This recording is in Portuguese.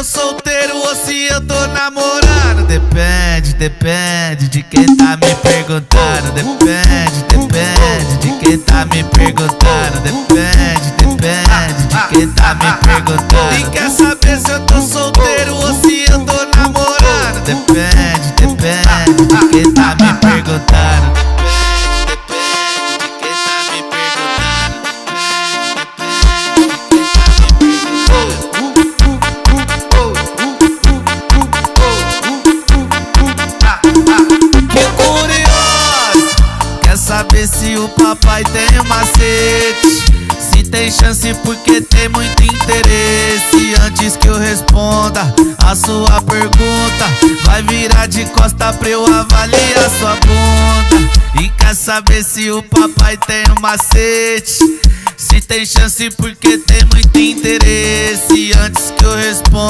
tô solteiro ou se eu tô namorando. Depende, depende de quem tá me perguntando. Depende, depende de quem tá me perguntando. Depende, depende de quem tá me perguntando. E quer saber se eu tô solteiro ou se eu tô namorando. Depende, depende de quem tá me perguntando. Saber se o papai tem um macete, se tem chance porque tem muito interesse. Antes que eu responda a sua pergunta, vai virar de costa pra eu avaliar sua bunda. E quer saber se o papai tem um macete, se tem chance porque tem muito interesse. Antes que eu responda